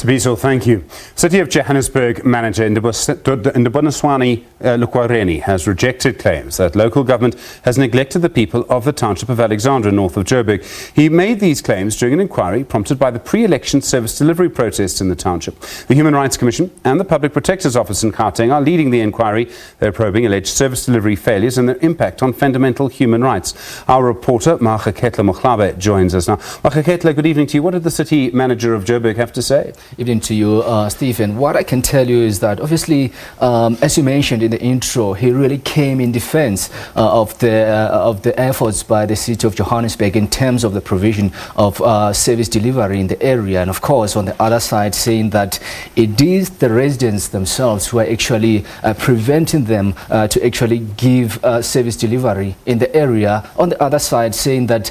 SABC, thank you. City of Johannesburg manager Ndivhoniswani Lukhwareni has rejected claims that local government has neglected the people of the township of Alexandra, north of Joburg. He made these claims during an inquiry prompted by the pre-election service delivery protests in the township. The Human Rights Commission and the Public Protector's Office in Gauteng are leading the inquiry. They're probing alleged service delivery failures and their impact on fundamental human rights. Our reporter Maageketla Mohlabe joins us now. Maageketla, good evening to you. What did the city manager of Joburg have to say? Evening to you, Stephen. What I can tell you is that obviously, as you mentioned in the intro, he really came in defense of the efforts by the city of Johannesburg in terms of the provision of service delivery in the area, and of course on the other side saying that it is the residents themselves who are actually preventing them to actually give service delivery in the area. On the other side saying that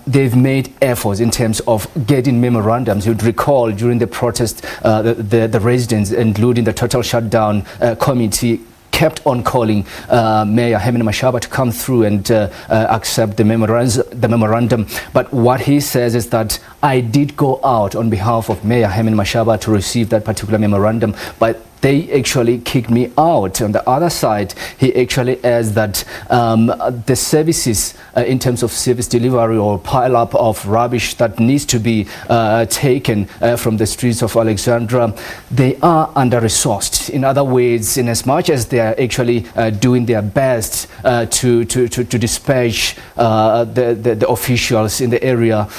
they've made efforts in terms of getting memorandums. You'd recall during the protest, the residents, including the total shutdown committee, kept on calling Mayor Ndivhoniswani to come through and accept the memorandum. But what he says is that I did go out on behalf of Mayor Ndivhoniswani to receive that particular memorandum, but they actually kicked me out. On the other side, he actually adds that the services in terms of service delivery or pile up of rubbish that needs to be taken from the streets of Alexandra, they are under-resourced. In other words, in as much as they are actually doing their best to dispatch the officials in the area,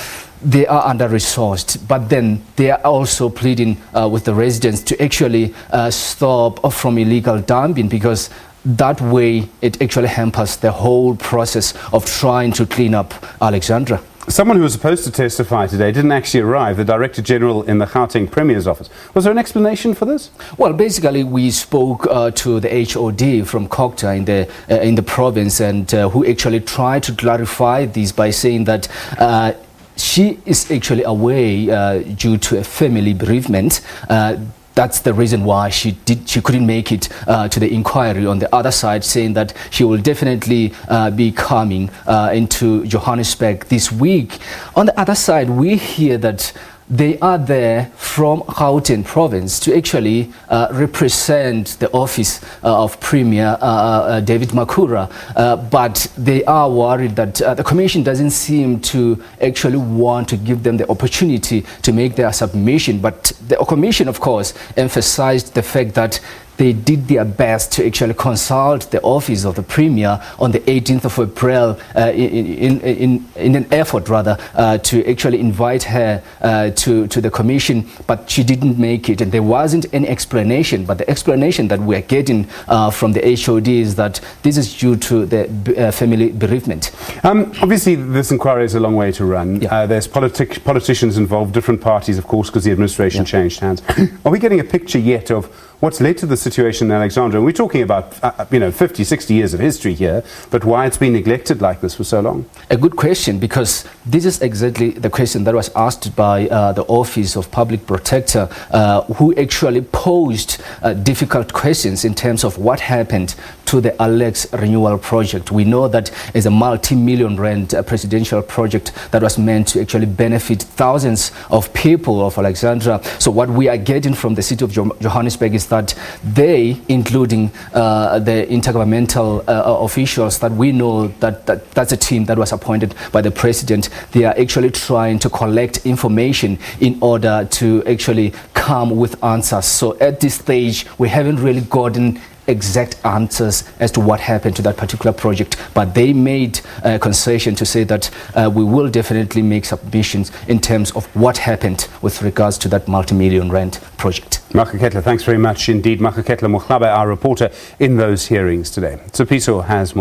they are under-resourced, but then they are also pleading with the residents to actually stop from illegal dumping, because that way it actually hampers the whole process of trying to clean up Alexandra. Someone who was supposed to testify today didn't actually arrive, the Director General in the Gauteng Premier's office. Was there an explanation for this? Well, basically we spoke to the HOD from Kokta in the province, and who actually tried to clarify this by saying that she is actually away due to a family bereavement. That's the reason why she couldn't make it to the inquiry. On the other side, saying that she will definitely be coming into Johannesburg this week. On the other side, we hear that they are there from Gauteng province to actually represent the office of Premier David Makhura, but they are worried that the Commission doesn't seem to actually want to give them the opportunity to make their submission. But the Commission, of course, emphasized the fact that they did their best to actually consult the office of the Premier on the 18th of April in an effort rather to actually invite her to the Commission, but she didn't make it, and there wasn't any explanation. But the explanation that we're getting from the HOD is that this is due to the family bereavement. Obviously this inquiry is a long way to run. Yeah. There's politicians involved, different parties of course, because the administration changed hands. Are we getting a picture yet of what's led to the situation in Alexandra? And we're talking about 50, 60 years of history here, but why it's been neglected like this for so long? A good question, because this is exactly the question that was asked by the Office of Public Protector, who actually posed difficult questions in terms of what happened to the Alex Renewal Project. We know that is a multi-million rand presidential project that was meant to actually benefit thousands of people of Alexandra. So what we are getting from the city of Johannesburg is that they, including the intergovernmental officials that we know that's a team that was appointed by the president, they are actually trying to collect information in order to actually come with answers. So at this stage, we haven't really gotten exact answers as to what happened to that particular project, but they made a concession to say that we will definitely make submissions in terms of what happened with regards to that multi-million rand project. Maageketla, thanks very much indeed. Maageketla Mohlabe, our reporter in those hearings today. SABC has more.